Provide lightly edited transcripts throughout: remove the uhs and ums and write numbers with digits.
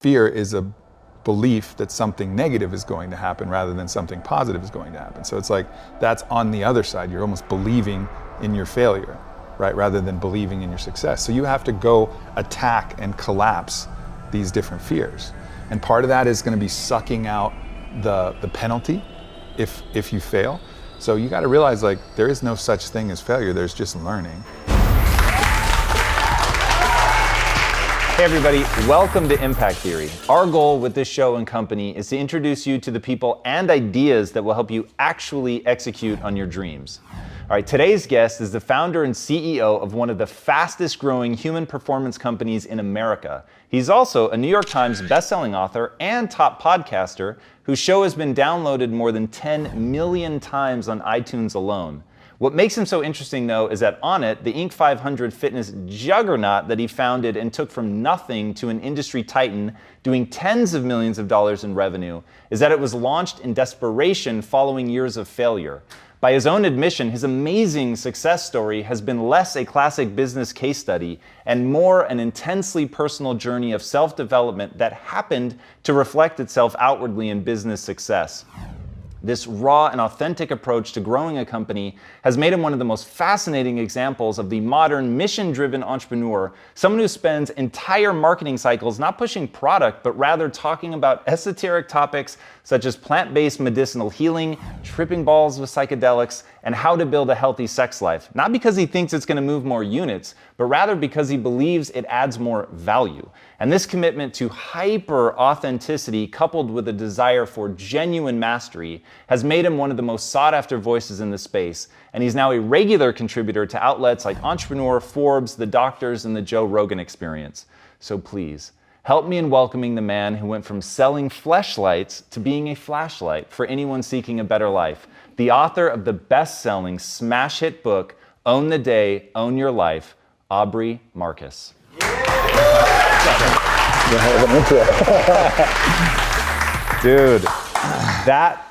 Fear is a belief that something negative is going to happen rather than something positive is going to happen. So it's like that's on the other side. You're almost believing in your failure, right, rather than believing in your success. So you have to go attack and collapse these different fears. And part of that is going to be sucking out the penalty if you fail. So you got to realize, like, there is no such thing as failure. There's just learning. Hey everybody, welcome to Impact Theory. Our goal with this show and company is to introduce you to the people and ideas that will help you actually execute on your dreams. All right, today's guest is the founder and CEO of one of the fastest growing human performance companies in America. He's also a New York Times bestselling author and top podcaster whose show has been downloaded more than 10 million times on iTunes alone. What makes him so interesting, though, is that Onnit, the Inc. 500 fitness juggernaut that he founded and took from nothing to an industry titan doing tens of millions of dollars in revenue, is that it was launched in desperation following years of failure. By his own admission, his amazing success story has been less a classic business case study and more an intensely personal journey of self-development that happened to reflect itself outwardly in business success. This raw and authentic approach to growing a company has made him one of the most fascinating examples of the modern mission-driven entrepreneur, someone who spends entire marketing cycles not pushing product, but rather talking about esoteric topics such as plant-based medicinal healing, tripping balls with psychedelics, and how to build a healthy sex life. Not because he thinks it's going to move more units, but rather because he believes it adds more value. And this commitment to hyper-authenticity coupled with a desire for genuine mastery has made him one of the most sought-after voices in the space. And he's now a regular contributor to outlets like Entrepreneur, Forbes, The Doctors, and The Joe Rogan Experience. So please, help me in welcoming the man who went from selling fleshlights to being a flashlight for anyone seeking a better life. The author of the best-selling smash hit book, Own the Day, Own Your Life, Aubrey Marcus. Dude,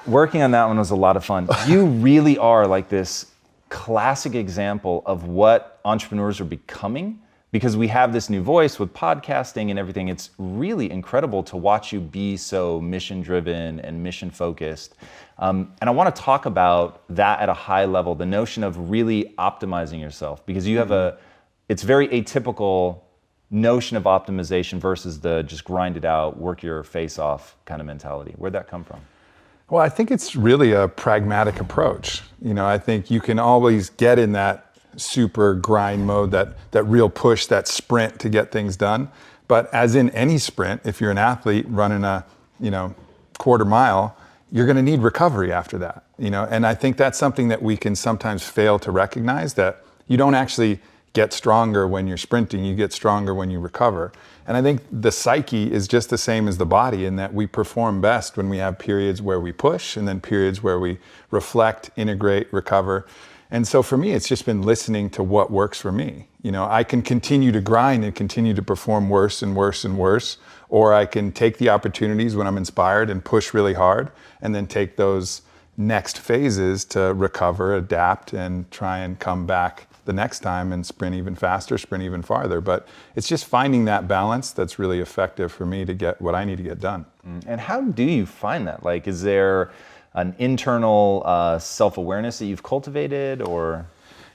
working on that one was a lot of fun. You really are like this classic example of what entrepreneurs are becoming, because we have this new voice with podcasting and everything. It's really incredible to watch you be so mission-driven and mission-focused. And I want to talk about that at a high level, the notion of really optimizing yourself, because you have it's very atypical notion of optimization versus the just grind it out, work your face off kind of mentality. Where'd that come from? Well, I think it's really a pragmatic approach. You know, I think you can always get in that super grind mode, that real push, that sprint to get things done. But as in any sprint, if you're an athlete running a, quarter mile, you're going to need recovery after that, and I think that's something that we can sometimes fail to recognize, that you don't actually get stronger when you're sprinting, you get stronger when you recover. And I think the psyche is just the same as the body, in that we perform best when we have periods where we push and then periods where we reflect, integrate, recover. And so for me, it's just been listening to what works for me. I can continue to grind and continue to perform worse and worse and worse, or I can take the opportunities when I'm inspired and push really hard, and then take those next phases to recover, adapt, and try and come back the next time and sprint even faster, sprint even farther. But it's just finding that balance that's really effective for me to get what I need to get done. And how do you find that? Like, is there an internal self-awareness that you've cultivated, or?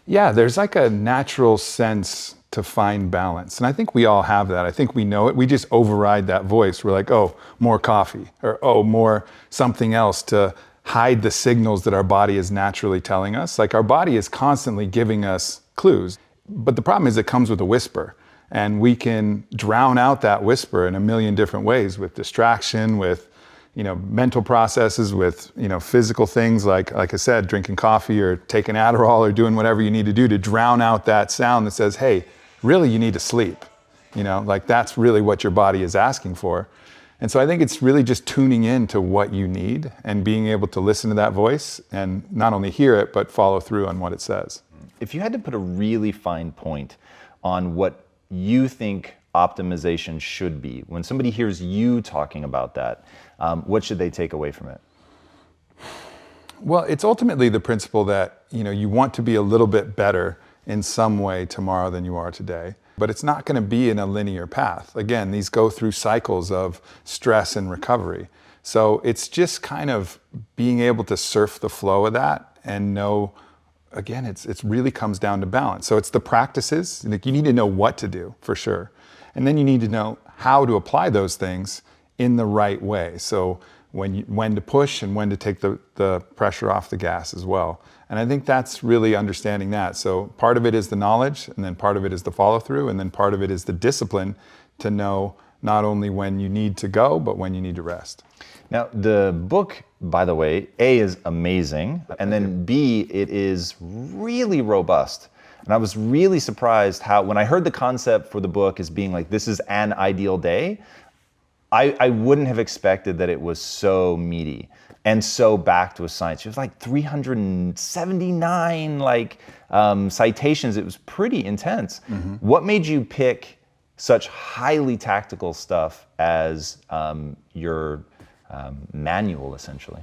Yeah, there's like a natural sense to find balance. And I think we all have that. I think we know it. We just override that voice. We're like, oh, more coffee, or oh, more something else, to hide the signals that our body is naturally telling us. Like, our body is constantly giving us clues. But the problem is it comes with a whisper. And we can drown out that whisper in a million different ways, with distraction, with mental processes, with physical things like I said, drinking coffee or taking Adderall or doing whatever you need to do to drown out that sound that says, hey, really you need to sleep. Like, that's really what your body is asking for. And so I think it's really just tuning in to what you need and being able to listen to that voice and not only hear it, but follow through on what it says. If you had to put a really fine point on what you think optimization should be, when somebody hears you talking about that, what should they take away from it? Well, it's ultimately the principle that you want to be a little bit better in some way tomorrow than you are today. but it's not going to be in a linear path. Again, these go through cycles of stress and recovery. So it's just kind of being able to surf the flow of that and know, again, it really comes down to balance. So it's the practices. Like, you need to know what to do for sure. And then you need to know how to apply those things in the right way. So when to push and when to take the pressure off the gas as well. And I think that's really understanding that. So part of it is the knowledge, and then part of it is the follow through, and then part of it is the discipline to know not only when you need to go, but when you need to rest. Now, the book, by the way, A, is amazing, and then B, it is really robust. And I was really surprised how, when I heard the concept for the book as being like, this is an ideal day, I wouldn't have expected that it was so meaty and so backed with science. It was like 379 citations. It was pretty intense. Mm-hmm. What made you pick such highly tactical stuff as your manual, essentially?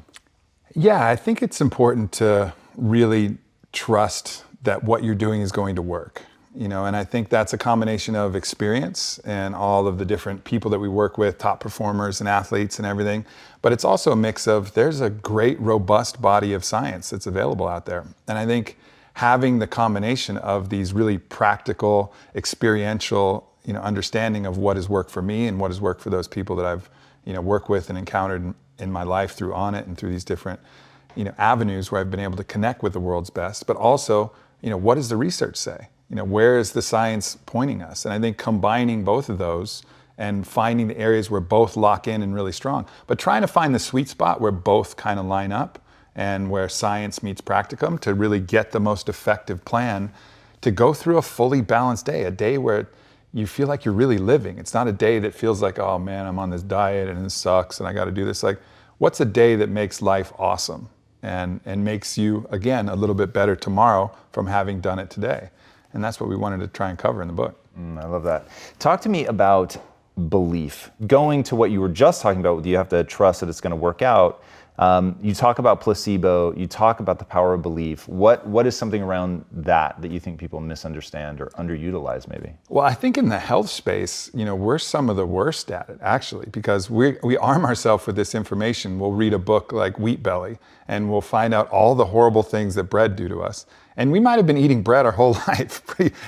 Yeah, I think it's important to really trust that what you're doing is going to work. And I think that's a combination of experience and all of the different people that we work with, top performers and athletes and everything. But it's also a mix of, there's a great, robust body of science that's available out there. And I think having the combination of these really practical, experiential, understanding of what has worked for me and what has worked for those people that I've, worked with and encountered in my life through Onnit and through these different, avenues where I've been able to connect with the world's best. But also, what does the research say? Where is the science pointing us? And I think combining both of those and finding the areas where both lock in and really strong, but trying to find the sweet spot where both kind of line up and where science meets practicum to really get the most effective plan to go through a fully balanced day, a day where you feel like you're really living. It's not a day that feels like, oh man, I'm on this diet and this sucks and I got to do this. Like, what's a day that makes life awesome and makes you, again, a little bit better tomorrow from having done it today? And that's what we wanted to try and cover in the book. I love that. Talk to me about belief. Going to what you were just talking about, you have to trust that it's going to work out. You talk about placebo, you talk about the power of belief. What is something around that you think people misunderstand or underutilize maybe? Well, I think in the health space, we're some of the worst at it actually, because we arm ourselves with this information. We'll read a book like Wheat Belly and we'll find out all the horrible things that bread do to us. And we might have been eating bread our whole life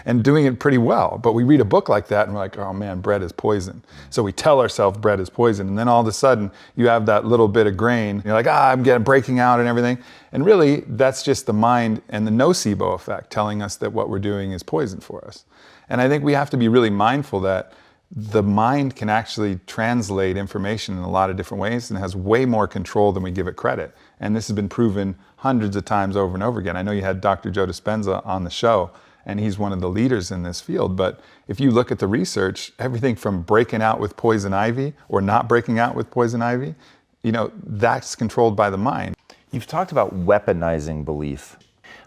and doing it pretty well, but we read a book like that and we're like, oh man, bread is poison. So we tell ourselves bread is poison, and then all of a sudden you have that little bit of grain, and you're like, I'm getting breaking out and everything. And really, that's just the mind and the nocebo effect telling us that what we're doing is poison for us. And I think we have to be really mindful that the mind can actually translate information in a lot of different ways and has way more control than we give it credit. And this has been proven hundreds of times over and over again. I know you had Dr. Joe Dispenza on the show, and he's one of the leaders in this field. But if you look at the research, everything from breaking out with poison ivy or not breaking out with poison ivy, that's controlled by the mind. You've talked about weaponizing belief,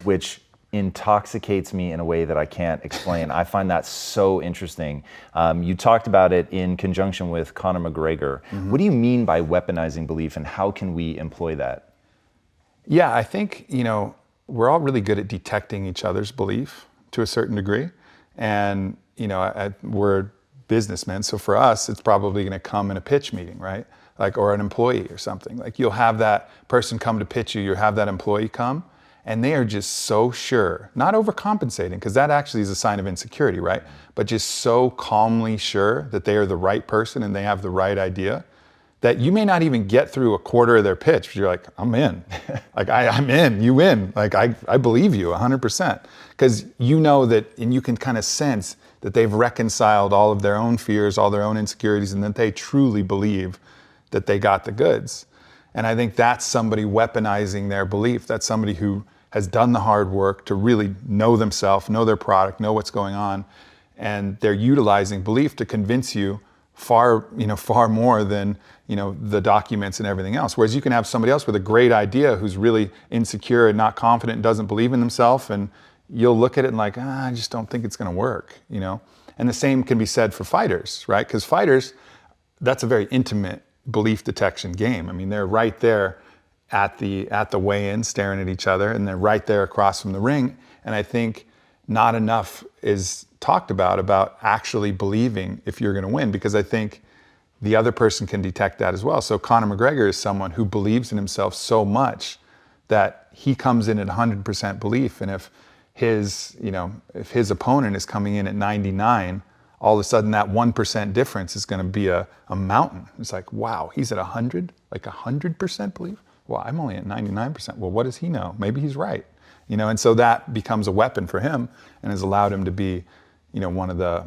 which intoxicates me in a way that I can't explain. I find that so interesting. You talked about it in conjunction with Conor McGregor. Mm-hmm. What do you mean by weaponizing belief, and how can we employ that? Yeah, I think, we're all really good at detecting each other's belief to a certain degree. And, we're businessmen. So for us, it's probably going to come in a pitch meeting, right? Or an employee or something. You'll have that person come to pitch you, you'll have that employee come, and they are just so sure, not overcompensating, because that actually is a sign of insecurity, right? But just so calmly sure that they are the right person and they have the right idea, that you may not even get through a quarter of their pitch, but you're like, I'm in. I'm in, you win. I believe you 100%. Because you know that, and you can kind of sense that they've reconciled all of their own fears, all their own insecurities, and that they truly believe that they got the goods. And I think that's somebody weaponizing their belief. That's somebody who has done the hard work to really know themselves, know their product, know what's going on. And they're utilizing belief to convince you far more than, the documents and everything else. Whereas you can have somebody else with a great idea who's really insecure and not confident and doesn't believe in themselves, and you'll look at it and I just don't think it's going to work, And the same can be said for fighters, right? Because fighters, that's a very intimate belief detection game. I mean, they're right there at the weigh-in staring at each other, and they're right there across from the ring. And I think not enough is talked about actually believing if you're going to win, because I think the other person can detect that as well. So Conor McGregor is someone who believes in himself so much that he comes in at 100% belief, and if his opponent is coming in at 99, all of a sudden that 1% difference is going to be a mountain. It's like, wow, he's at 100, like 100% belief. Well, I'm only at 99%. Well, what does he know? Maybe he's right. And so that becomes a weapon for him and has allowed him to be, one of the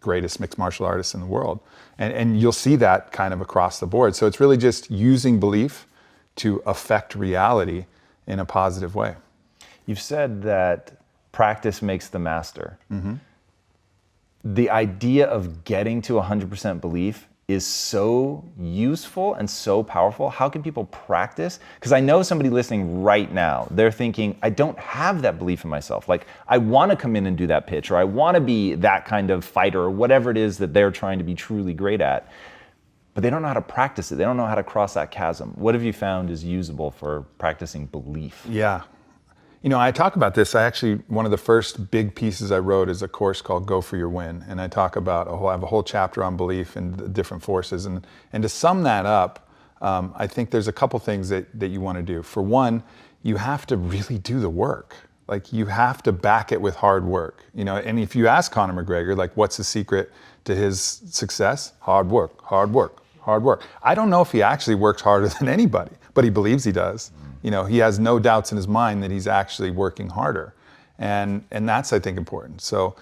greatest mixed martial artists in the world. And you'll see that kind of across the board. So it's really just using belief to affect reality in a positive way. You've said that practice makes the master. Mm-hmm. The idea of getting to 100% belief is so useful and so powerful. How can people practice? Because I know somebody listening right now, they're thinking, I don't have that belief in myself. Like, I want to come in and do that pitch, or I want to be that kind of fighter, or whatever it is that they're trying to be truly great at. But they don't know how to practice it. They don't know how to cross that chasm. What have you found is usable for practicing belief? Yeah. I talk about this. One of the first big pieces I wrote is a course called Go For Your Win. And I talk about, I have a whole chapter on belief and the different forces. And to sum that up, I think there's a couple things that you want to do. For one, you have to really do the work. Like, you have to back it with hard work. And if you ask Conor McGregor, like, what's the secret to his success? Hard work, hard work, hard work. I don't know if he actually works harder than anybody, but he believes he does. He has no doubts in his mind that he's actually working harder. And that's, I think, important. So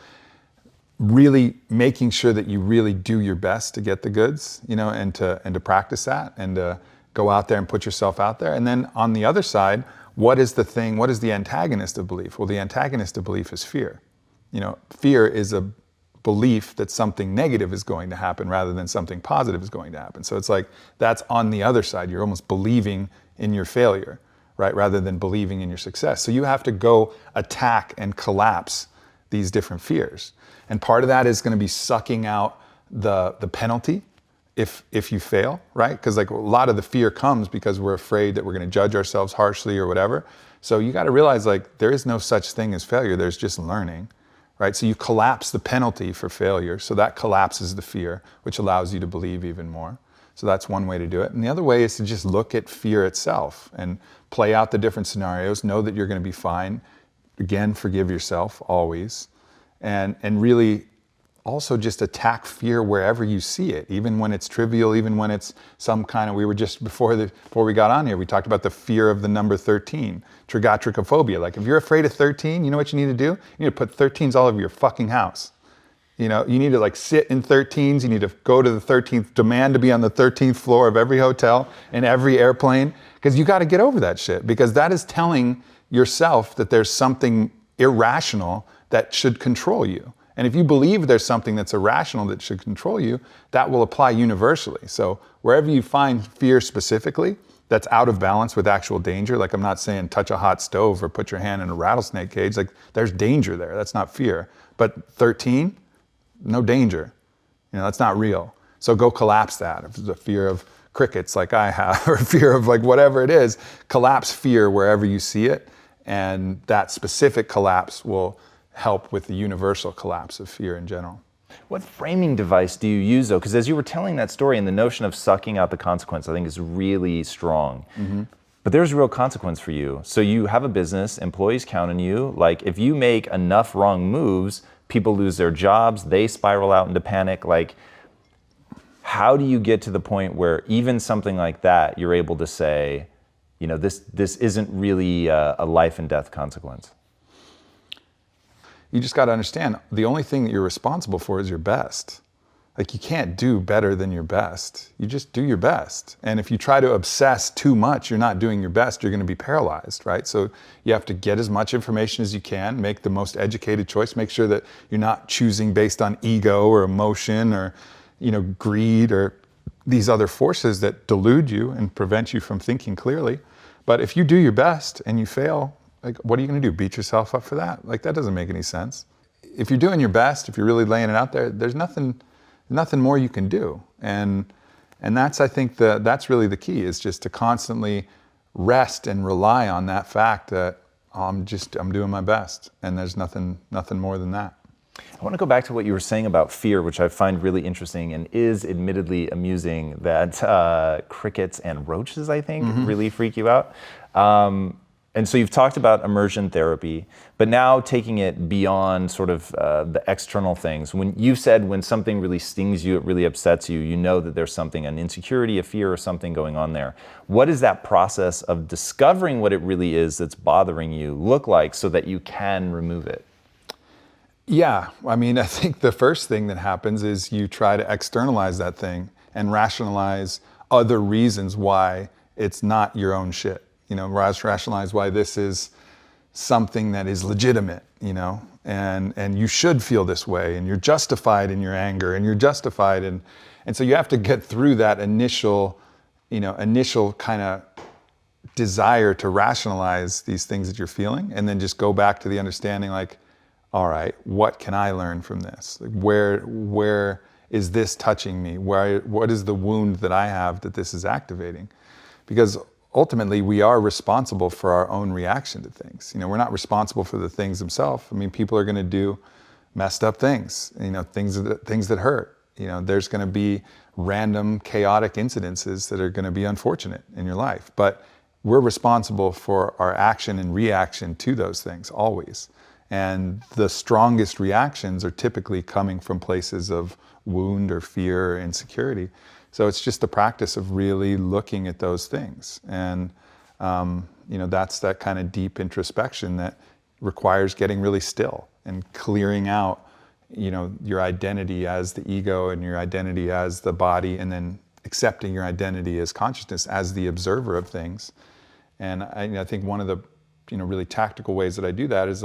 really making sure that you really do your best to get the goods, and to practice that, and to go out there and put yourself out there. And then on the other side, what is the antagonist of belief? Well, the antagonist of belief is fear. Fear is a belief that something negative is going to happen rather than something positive is going to happen. So it's like, that's on the other side. You're almost believing in your failure, right? Rather than believing in your success. So you have to go attack and collapse these different fears. And part of that is going to be sucking out the penalty if you fail, right? Because like a lot of the fear comes because we're afraid that we're going to judge ourselves harshly or whatever. So you got to realize, like, there is no such thing as failure. There's just learning, right? So you collapse the penalty for failure. So that collapses the fear, which allows you to believe even more. So that's one way to do it. And the other way is to just look at fear itself and play out the different scenarios, know that you're going to be fine. Again, forgive yourself always. And really also just attack fear wherever you see it, even when it's trivial, even when it's some kind of, we were just, before we got on here, we talked about the fear of the number 13, trigotricophobia. Like, if you're afraid of 13, you know what you need to do? You need to put 13s all over your fucking house. You need to, like, sit in 13s. You need to go to the 13th, demand to be on the 13th floor of every hotel and every airplane, because you got to get over that shit, because that is telling yourself that there's something irrational that should control you. And if you believe there's something that's irrational that should control you, that will apply universally. So wherever you find fear specifically that's out of balance with actual danger, like, I'm not saying touch a hot stove or put your hand in a rattlesnake cage, like, there's danger there. That's not fear. But 13, no danger. That's not real. So go collapse that. If it's a fear of crickets like I have, or fear of, like, whatever it is, collapse fear wherever you see it. And that specific collapse will help with the universal collapse of fear in general. What framing device do you use, though? Because as you were telling that story, and the notion of sucking out the consequence, I think, is really strong. Mm-hmm. But there's real consequence for you. So you have a business, employees count on you. Like, if you make enough wrong moves, people lose their jobs, they spiral out into panic. Like, how do you get to the point where even something like that, you're able to say, this isn't really a life and death consequence? You just got to understand, the only thing that you're responsible for is your best. Like, you can't do better than your best. You just do your best. And if you try to obsess too much, you're not doing your best, you're going to be paralyzed, right? So you have to get as much information as you can, make the most educated choice, make sure that you're not choosing based on ego or emotion or, greed or these other forces that delude you and prevent you from thinking clearly. But if you do your best and you fail, like, what are you going to do? Beat yourself up for that? Like, that doesn't make any sense. If you're doing your best, if you're really laying it out there, there's nothing more you can do. And that's, I think, that's really the key, is just to constantly rest and rely on that fact that I'm doing my best, and there's nothing more than that. I want to go back to what you were saying about fear, which I find really interesting and is admittedly amusing, that crickets and roaches, I think, really freak you out. And so you've talked about immersion therapy, but now taking it beyond sort of the external things. When you said when something really stings you, it really upsets you, you know that there's something, an insecurity, a fear, or something going on there. What does that process of discovering what it really is that's bothering you look like so that you can remove it? Yeah, I mean, I think the first thing that happens is you try to externalize that thing and rationalize other reasons why it's not your own shit. Rationalize why this is something that is legitimate, and you should feel this way, and you're justified in your anger, and you're justified in, and so you have to get through that initial kind of desire to rationalize these things that you're feeling, and then just go back to the understanding, like, all right, what can I learn from this? Like, where is this touching me? What is the wound that I have that this is activating? Because ultimately, we are responsible for our own reaction to things. We're not responsible for the things themselves. I mean, people are going to do messed up things. Things that hurt. There's going to be random, chaotic incidences that are going to be unfortunate in your life. But we're responsible for our action and reaction to those things always. And the strongest reactions are typically coming from places of wound or fear or insecurity. So it's just the practice of really looking at those things. And, that's that kind of deep introspection that requires getting really still and clearing out, your identity as the ego and your identity as the body, and then accepting your identity as consciousness, as the observer of things. And I think one of the really tactical ways that I do that is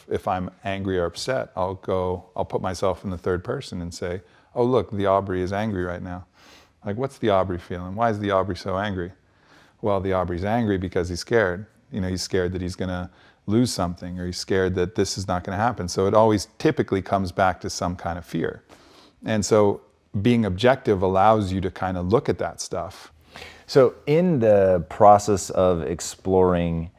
if I'm angry or upset, I'll put myself in the third person and say, oh, look, the Aubrey is angry right now. Like, what's the Aubrey feeling? Why is the Aubrey so angry? Well, the Aubrey's angry because he's scared. He's scared that he's going to lose something, or he's scared that this is not going to happen. So it always typically comes back to some kind of fear. And so being objective allows you to kind of look at that stuff. So in the process of exploring,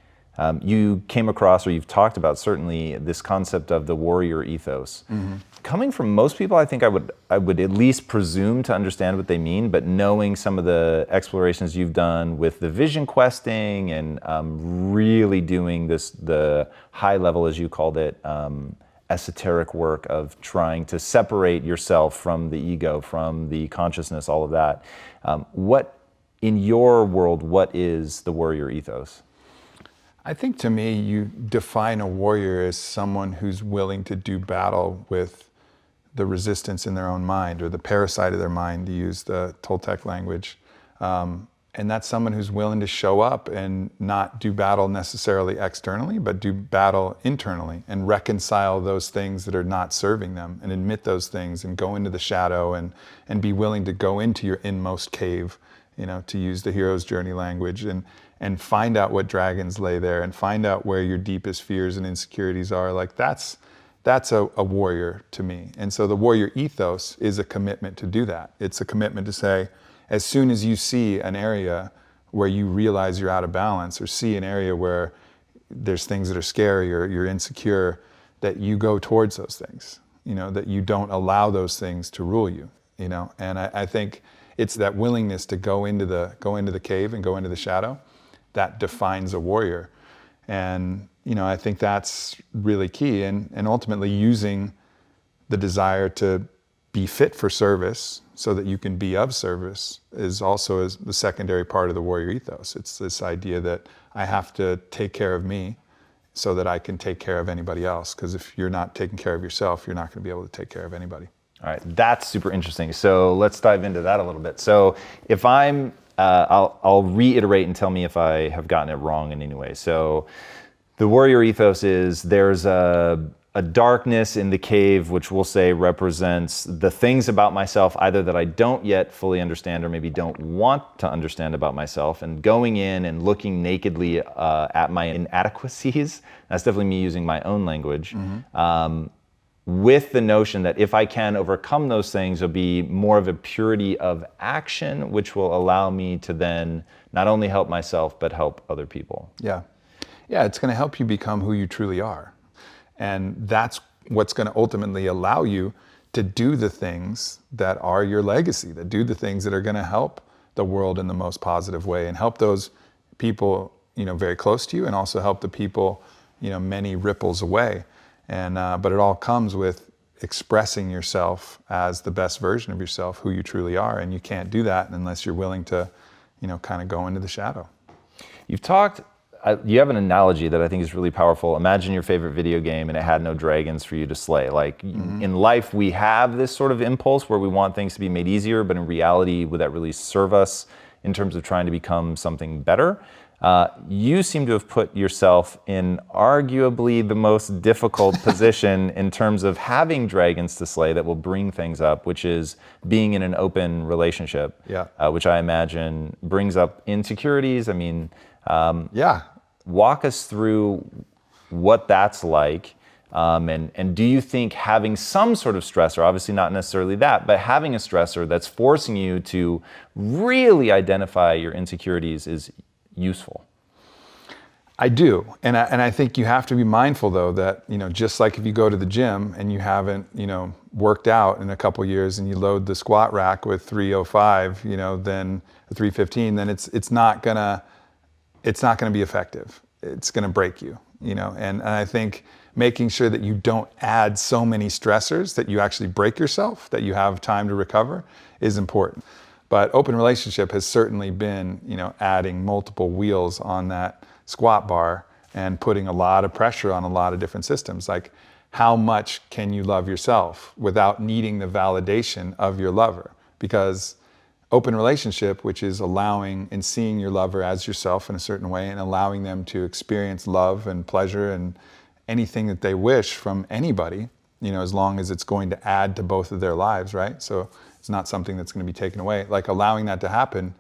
you came across, or you've talked about certainly, this concept of the warrior ethos. Mm-hmm. Coming from most people, I think I would at least presume to understand what they mean, but knowing some of the explorations you've done with the vision questing and really doing the high level, as you called it, esoteric work of trying to separate yourself from the ego, from the consciousness, all of that. In your world, what is the warrior ethos? I think, to me, you define a warrior as someone who's willing to do battle with the resistance in their own mind, or the parasite of their mind, to use the Toltec language. And that's someone who's willing to show up and not do battle necessarily externally, but do battle internally and reconcile those things that are not serving them, and admit those things and go into the shadow and be willing to go into your inmost cave, to use the hero's journey language, and find out what dragons lay there, and find out where your deepest fears and insecurities are. Like, that's a warrior to me. And so the warrior ethos is a commitment to do that. It's a commitment to say, as soon as you see an area where you realize you're out of balance, or see an area where there's things that are scary or you're insecure, that you go towards those things, that you don't allow those things to rule you, And I think it's that willingness to go into the cave and go into the shadow that defines a warrior. And, I think that's really key. And ultimately, using the desire to be fit for service so that you can be of service is also the secondary part of the warrior ethos. It's this idea that I have to take care of me so that I can take care of anybody else. Because if you're not taking care of yourself, you're not going to be able to take care of anybody. All right, that's super interesting. So let's dive into that a little bit. So if I'll reiterate and tell me if I have gotten it wrong in any way. So the warrior ethos is, there's a darkness in the cave, which we'll say represents the things about myself either that I don't yet fully understand, or maybe don't want to understand about myself, and going in and looking nakedly at my inadequacies. That's definitely me using my own language. Mm-hmm. With the notion that if I can overcome those things, there'll be more of a purity of action, which will allow me to then not only help myself, but help other people. Yeah, it's going to help you become who you truly are. And that's what's going to ultimately allow you to do the things that are your legacy, that do the things that are going to help the world in the most positive way and help those people, very close to you, and also help the people, many ripples away. And but it all comes with expressing yourself as the best version of yourself, who you truly are, and you can't do that unless you're willing to, kind of go into the shadow. You have an analogy that I think is really powerful. Imagine your favorite video game and it had no dragons for you to slay. Like in life, we have this sort of impulse where we want things to be made easier, but in reality, would that really serve us in terms of trying to become something better? You seem to have put yourself in arguably the most difficult position in terms of having dragons to slay that will bring things up, which is being in an open relationship, which I imagine brings up insecurities. I mean, walk us through what that's like. And do you think having some sort of stressor, obviously not necessarily that, but having a stressor that's forcing you to really identify your insecurities is useful? I do. And I think you have to be mindful, though, that, just like if you go to the gym and you haven't, worked out in a couple years and you load the squat rack with 305, then 315, then it's not gonna be effective. It's gonna break you, and I think making sure that you don't add so many stressors that you actually break yourself, that you have time to recover, is important. But open relationship has certainly been, adding multiple wheels on that squat bar and putting a lot of pressure on a lot of different systems. Like, how much can you love yourself without needing the validation of your lover? Because open relationship, which is allowing and seeing your lover as yourself in a certain way and allowing them to experience love and pleasure and anything that they wish from anybody, as long as it's going to add to both of their lives, right? So it's not something that's going to be taken away. Like, allowing that to happen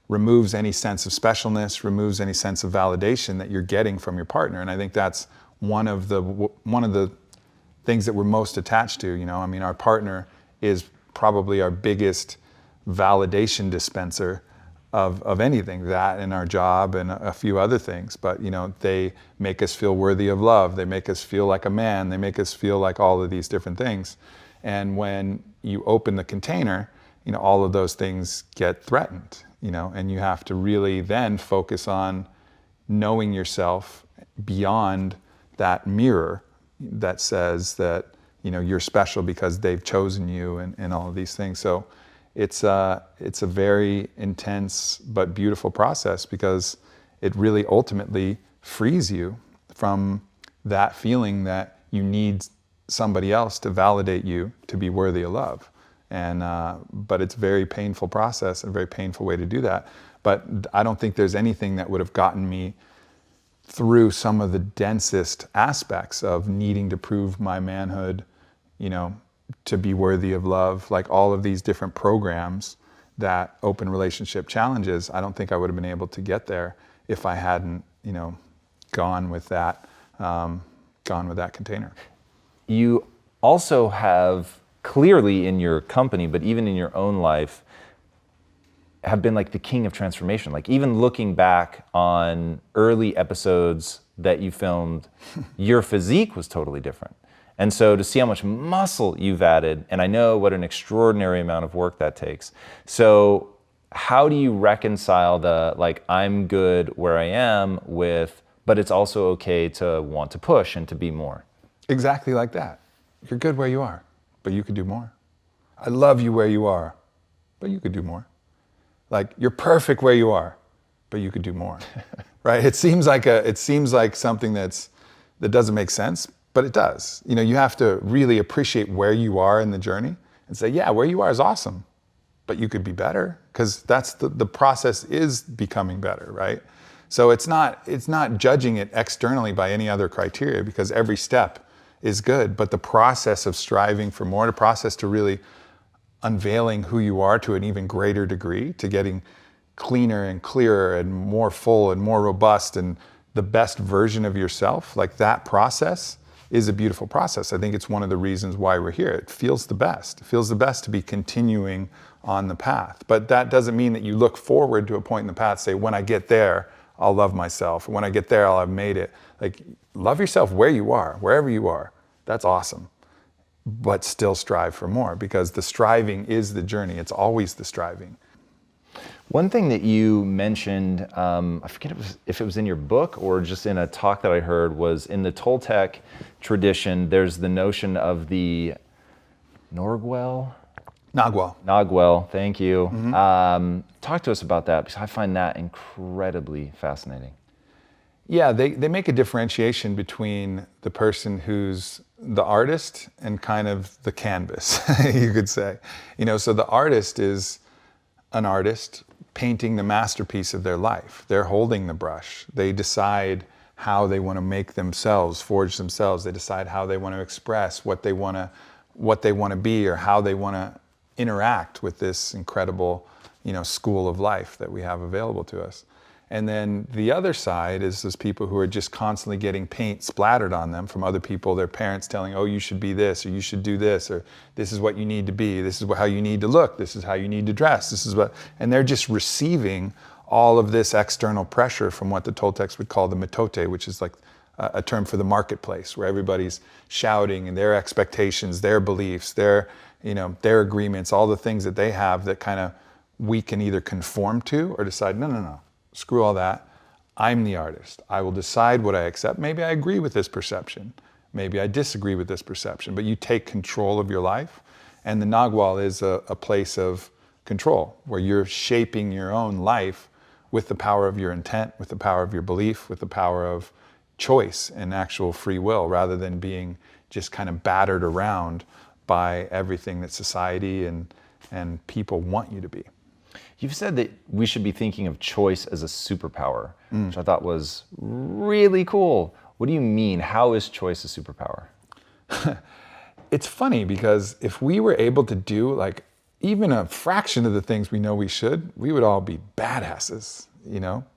removes any sense of specialness, removes any sense of validation that you're getting from your partner. And I think that's one of the things that we're most attached to. Our partner is probably our biggest validation dispenser of anything, that and our job and a few other things. But they make us feel worthy of love. They make us feel like a man. They make us feel like all of these different things. And when you open the container, all of those things get threatened, and you have to really then focus on knowing yourself beyond that mirror that says that, you're special because they've chosen you and all of these things. So it's a very intense but beautiful process, because it really ultimately frees you from that feeling that you need somebody else to validate you to be worthy of love. And but it's a very painful process, a very painful way to do that. But I don't think there's anything that would have gotten me through some of the densest aspects of needing to prove my manhood, to be worthy of love. Like, all of these different programs that open relationship challenges, I don't think I would have been able to get there if I hadn't, gone with that container. You also have clearly in your company, but even in your own life, have been like the king of transformation. Like, even looking back on early episodes that you filmed, your physique was totally different. And so to see how much muscle you've added, and I know what an extraordinary amount of work that takes. So how do you reconcile the, like, I'm good where I am with, but it's also okay to want to push and to be more? Exactly like that. You're good where you are, but you could do more. I love you where you are, but you could do more. Like, you're perfect where you are, but you could do more, right? It seems like something that doesn't make sense, but it does. You have to really appreciate where you are in the journey and say, yeah, where you are is awesome, but you could be better, because that's the process is becoming better, right? So it's not judging it externally by any other criteria, because every step is good, but the process of striving for more, the process to really unveiling who you are to an even greater degree, to getting cleaner and clearer and more full and more robust and the best version of yourself, like, that process is a beautiful process. I think it's one of the reasons why we're here. It feels the best. It feels the best to be continuing on the path. But that doesn't mean that you look forward to a point in the path, say, when I get there, I'll love myself. When I get there, I'll have made it. Like, love yourself where you are, wherever you are. that's awesome. But still strive for more, because the striving is the journey. It's always the striving. One thing that you mentioned, I forget if it was in your book or just in a talk that I heard, was in the Toltec tradition, there's the notion of the Nagual, thank you. Talk to us about that, because I find that incredibly fascinating. Yeah, they make a differentiation between the person who's the artist and kind of the canvas, you could say. So the artist is an artist painting the masterpiece of their life. They're holding the brush. They decide how they want to make themselves, forge themselves. They decide how they want to express what they want to be, or how they want to interact with this incredible, school of life that we have available to us. And then the other side is those people who are just constantly getting paint splattered on them from other people, their parents telling, oh, you should be this, or you should do this, or this is what you need to be, this is how you need to look, this is how you need to dress, and they're just receiving all of this external pressure from what the Toltecs would call the mitote, which is like a term for the marketplace, where everybody's shouting and their expectations, their beliefs, their agreements, all the things that they have that kind of we can either conform to or decide, no. Screw all that. I'm the artist. I will decide what I accept. Maybe I agree with this perception. Maybe I disagree with this perception. But you take control of your life. And the Nagual is a place of control, where you're shaping your own life with the power of your intent, with the power of your belief, with the power of choice and actual free will, rather than being just kind of battered around by everything that society and people want you to be. You've said that we should be thinking of choice as a superpower, which I thought was really cool. What do you mean? How is choice a superpower? It's funny, because if we were able to do like even a fraction of the things we know we should, we would all be badasses,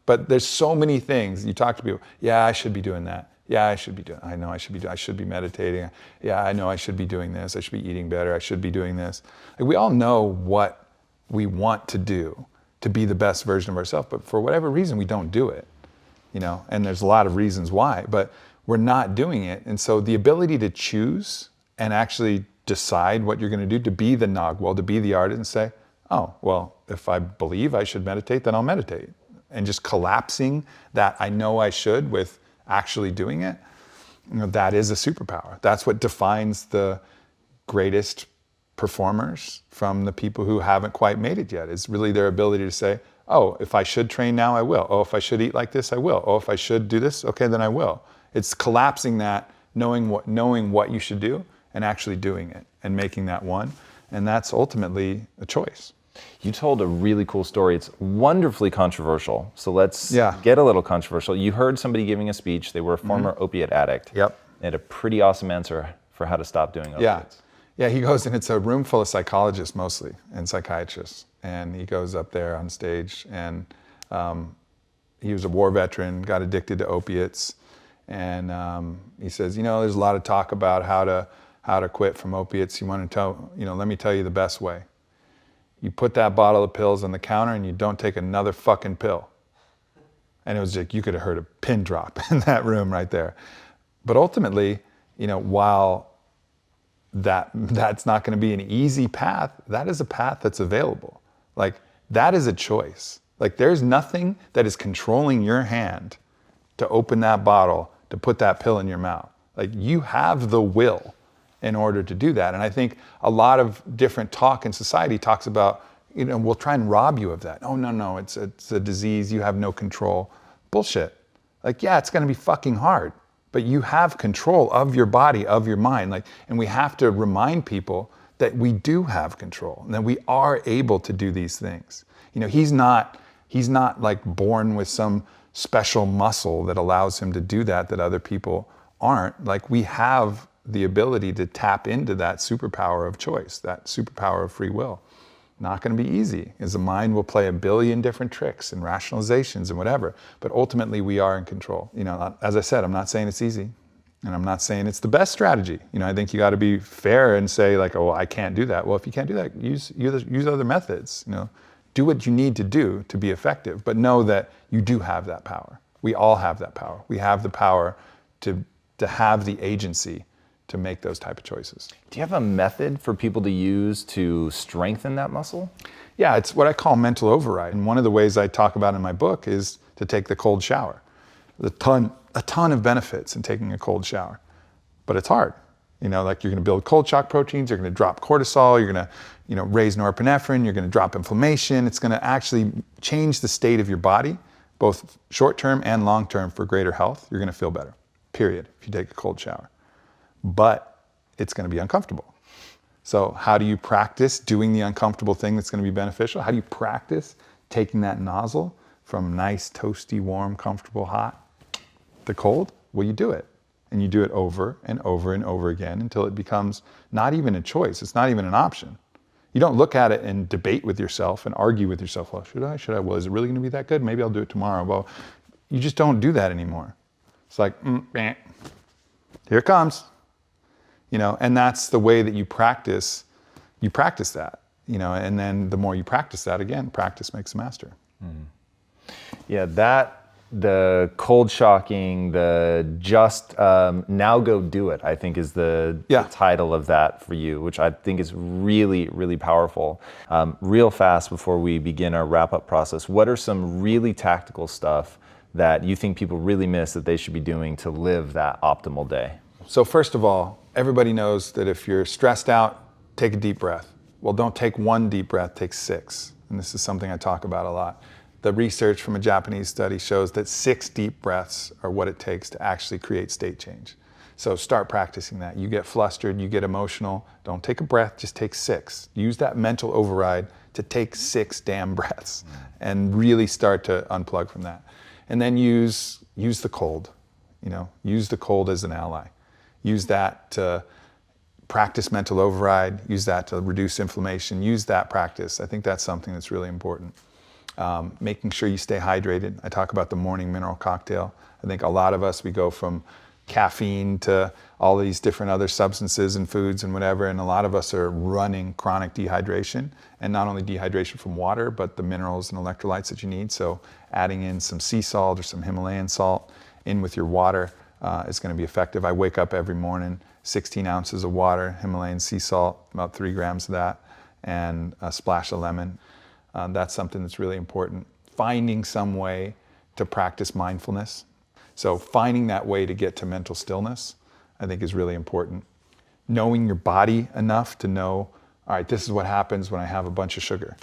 But there's so many things. You talk to people, yeah, I should be doing that. Yeah, I should be doing, I know I should be, I should be meditating. Yeah, I know I should be doing this. I should be eating better. I should be doing this. Like, we all know what we want to do to be the best version of ourselves, but for whatever reason, we don't do it, and there's a lot of reasons why, but we're not doing it. And so the ability to choose and actually decide what you're going to do, to be the Nagual, to be the artist, and say, oh, well, if I believe I should meditate, then I'll meditate. And just collapsing that I know I should with actually doing it, that is a superpower. That's what defines the greatest performers from the people who haven't quite made it yet. Is really their ability to say, oh, if I should train now, I will. Oh, if I should eat like this, I will. Oh, if I should do this, okay, then I will. It's collapsing that, knowing what you should do and actually doing it and making that one. And that's ultimately a choice. You told a really cool story. It's wonderfully controversial. So let's Yeah. get a little controversial. You heard somebody giving a speech. They were a former opiate addict. Yep. They had a pretty awesome answer for how to stop doing opiates. Yeah, he goes, and it's a room full of psychologists mostly and psychiatrists. And he goes up there on stage, and he was a war veteran, got addicted to opiates. And he says, there's a lot of talk about how to quit from opiates. You want to tell, let me tell you the best way. You put that bottle of pills on the counter and you don't take another fucking pill. And it was like, you could have heard a pin drop in that room right there. But ultimately, while that's not going to be an easy path, that is a path that's available. Like, that is a choice. Like, there's nothing that is controlling your hand to open that bottle, to put that pill in your mouth. Like, you have the will in order to do that. And I think a lot of different talk in society talks about, we'll try and rob you of that. Oh, no, it's a disease, you have no control. Bullshit. Like, yeah, it's gonna be fucking hard, but you have control of your body, of your mind. Like, and we have to remind people that we do have control and that we are able to do these things. He's not like born with some special muscle that allows him to do that other people aren't. Like, we have the ability to tap into that superpower of choice, that superpower of free will. Not going to be easy, as the mind will play a billion different tricks and rationalizations and whatever, but ultimately we are in control. As I said, I'm not saying it's easy, and I'm not saying it's the best strategy. I think you got to be fair and say, like, oh, I can't do that. Well, if you can't do that, use other methods. Do what you need to do to be effective, but know that you do have that power. We all have that power. We have the power to have the agency to make those type of choices. Do you have a method for people to use to strengthen that muscle? Yeah, it's what I call mental override. And one of the ways I talk about in my book is to take the cold shower. A ton of benefits in taking a cold shower, but it's hard. Like you're going to build cold shock proteins, you're going to drop cortisol, you're going to, raise norepinephrine, you're going to drop inflammation. It's going to actually change the state of your body, both short-term and long-term, for greater health. You're going to feel better, period, if you take a cold shower. But it's going to be uncomfortable. So how do you practice doing the uncomfortable thing that's going to be beneficial? How do you practice taking that nozzle from nice, toasty, warm, comfortable, hot to cold? Well, you do it. And you do it over and over and over again until it becomes not even a choice. It's not even an option. You don't look at it and debate with yourself and argue with yourself. Well, should I? Well, is it really going to be that good? Maybe I'll do it tomorrow. Well, you just don't do that anymore. It's like, here it comes. And that's the way that you practice that, and then the more you practice that, again, practice makes a master. Yeah, the cold shocking, the just now go do it, I think is the title of that for you, which I think is really, really powerful. Real fast before we begin our wrap-up process, what are some really tactical stuff that you think people really miss that they should be doing to live that optimal day? So first of all, everybody knows that if you're stressed out, take a deep breath. Well, don't take one deep breath, take 6. And this is something I talk about a lot. The research from a Japanese study shows that 6 deep breaths are what it takes to actually create state change. So start practicing that. You get flustered, you get emotional, don't take a breath, just take 6. Use that mental override to take 6 damn breaths and really start to unplug from that. And then use the cold, use the cold as an ally. Use that to practice mental override, use that to reduce inflammation, use that practice. I think that's something that's really important. Making sure you stay hydrated. I talk about the morning mineral cocktail. I think a lot of us, we go from caffeine to all these different other substances and foods and whatever, and a lot of us are running chronic dehydration, and not only dehydration from water, but the minerals and electrolytes that you need. So adding in some sea salt or some Himalayan salt in with your water is going to be effective. I wake up every morning, 16 ounces of water, Himalayan sea salt, about 3 grams of that, and a splash of lemon. That's something that's really important. Finding some way to practice mindfulness. So finding that way to get to mental stillness, I think, is really important. Knowing your body enough to know, all right, this is what happens when I have a bunch of sugar.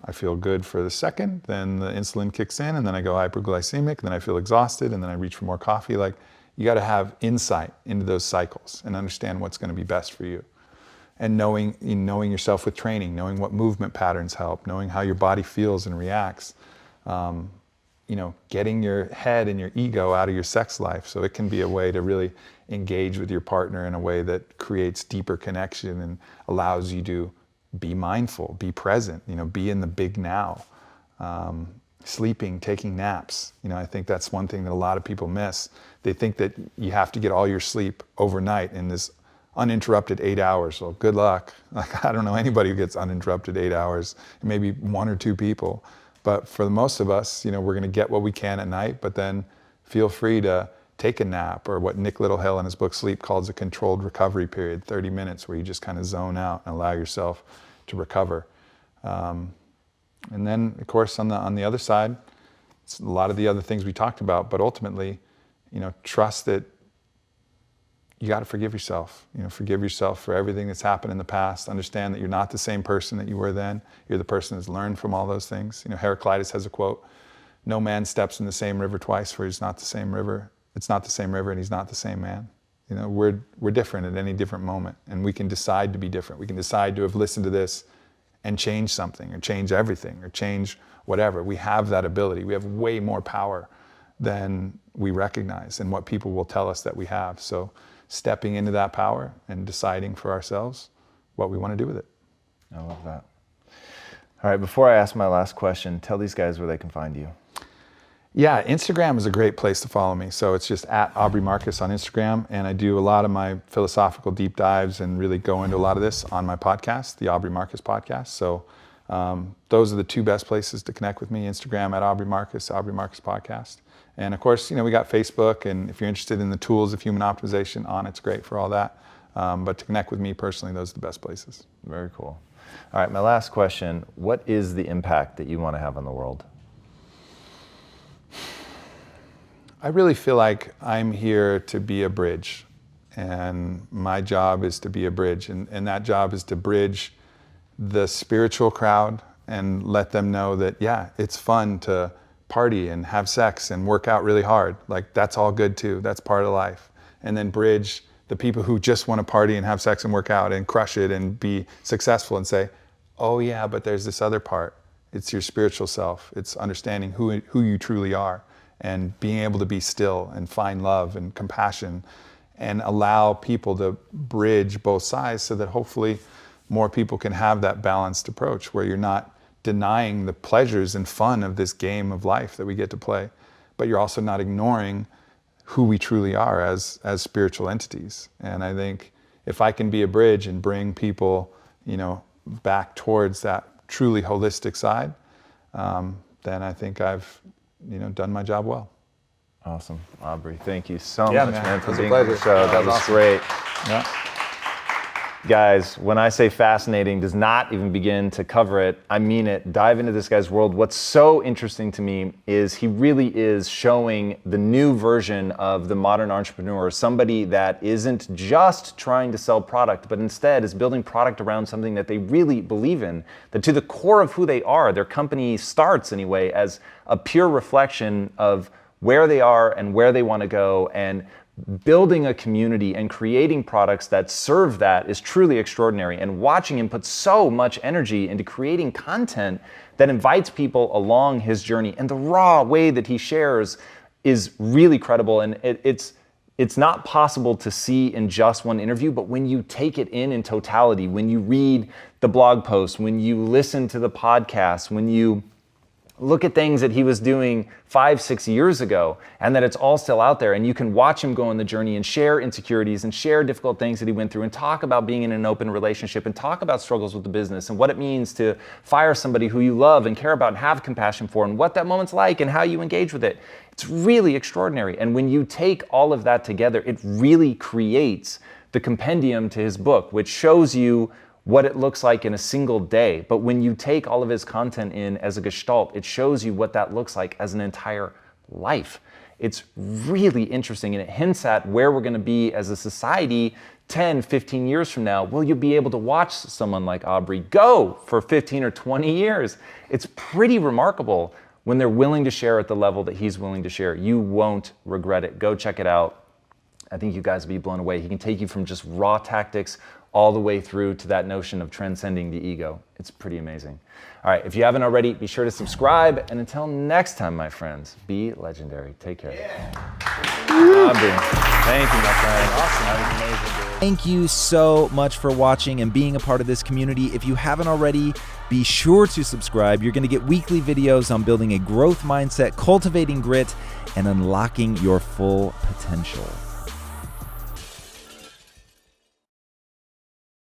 I feel good for the second, then the insulin kicks in, and then I go hyperglycemic, then I feel exhausted, and then I reach for more coffee. Like, you got to have insight into those cycles and understand what's going to be best for you. And knowing yourself with training, knowing what movement patterns help, knowing how your body feels and reacts. Getting your head and your ego out of your sex life. So it can be a way to really engage with your partner in a way that creates deeper connection and allows you to be mindful, be present, be in the big now. Sleeping, taking naps. I think that's one thing that a lot of people miss. They think that you have to get all your sleep overnight in this uninterrupted 8 hours. Well, good luck. Like, I don't know anybody who gets uninterrupted 8 hours, maybe 1 or 2 people. But for the most of us, we're going to get what we can at night, but then feel free to take a nap, or what Nick Littlehill in his book Sleep calls a controlled recovery period, 30 minutes where you just kind of zone out and allow yourself to recover. And then, of course, on the other side, it's a lot of the other things we talked about, but ultimately, trust that you got to forgive yourself. Forgive yourself for everything that's happened in the past. Understand that you're not the same person that you were then. You're the person that's learned from all those things. Heraclitus has a quote: "No man steps in the same river twice, for he's not the same river. It's not the same river, and he's not the same man." We're different at any different moment, and we can decide to be different. We can decide to have listened to this and change something, or change everything, or change whatever. We have that ability. We have way more power than we recognize, and what people will tell us that we have. So stepping into that power and deciding for ourselves what we want to do with it. I love that. All right, before I ask my last question, tell these guys where they can find you. Yeah, Instagram is a great place to follow me. So it's just at Aubrey Marcus on Instagram. And I do a lot of my philosophical deep dives and really go into a lot of this on my podcast, the Aubrey Marcus Podcast. So Those are the two best places to connect with me. Instagram at Aubrey Marcus Podcast. And of course, we got Facebook, and if you're interested in the tools of human optimization, Onnit's great for all that. But to connect with me personally, those are the best places. Very cool. All right, my last question. What is the impact that you want to have on the world? I really feel like I'm here to be a bridge, and my job is to be a bridge, and that job is to bridge the spiritual crowd and let them know that, yeah, it's fun to party and have sex and work out really hard. Like, that's all good too. That's part of life. And then bridge the people who just want to party and have sex and work out and crush it and be successful and say, oh yeah, but there's this other part. It's your spiritual self. It's understanding who you truly are and being able to be still and find love and compassion and allow people to bridge both sides so that hopefully more people can have that balanced approach where you're not denying the pleasures and fun of this game of life that we get to play, but you're also not ignoring who we truly are as spiritual entities. And I think if I can be a bridge and bring people, back towards that truly holistic side, then I think I've, done my job well. Awesome. Aubrey, thank you so much, man, for being on the pleasure. show. That was awesome. great. Yeah. Guys, when I say fascinating does not even begin to cover it, I mean it. Dive into this guy's world. What's so interesting to me is he really is showing the new version of the modern entrepreneur, somebody that isn't just trying to sell product, but instead is building product around something that they really believe in, that to the core of who they are, their company starts anyway as a pure reflection of where they are and where they want to go, and building a community and creating products that serve that is truly extraordinary. And watching him put so much energy into creating content that invites people along his journey, and the raw way that he shares is really credible. And it's not possible to see in just one interview, but when you take it in totality, when you read the blog posts, when you listen to the podcast, when you look at things that he was doing 5-6 years ago, and that it's all still out there, and you can watch him go on the journey and share insecurities and share difficult things that he went through and talk about being in an open relationship and talk about struggles with the business and what it means to fire somebody who you love and care about and have compassion for, and what that moment's like and how you engage with it. It's really extraordinary. And when you take all of that together, it really creates the compendium to his book, which shows you what it looks like in a single day. But when you take all of his content in as a gestalt, it shows you what that looks like as an entire life. It's really interesting, and it hints at where we're going to be as a society 10, 15 years from now. Will you be able to watch someone like Aubrey go for 15 or 20 years? It's pretty remarkable when they're willing to share at the level that he's willing to share. You won't regret it. Go check it out. I think you guys will be blown away. He can take you from just raw tactics all the way through to that notion of transcending the ego. It's pretty amazing. All right, if you haven't already, be sure to subscribe. And until next time, my friends, be legendary. Take care. Aubrey, thank you, my friend. Awesome. That was amazing, dude. Thank you so much for watching and being a part of this community. If you haven't already, be sure to subscribe. You're going to get weekly videos on building a growth mindset, cultivating grit, and unlocking your full potential.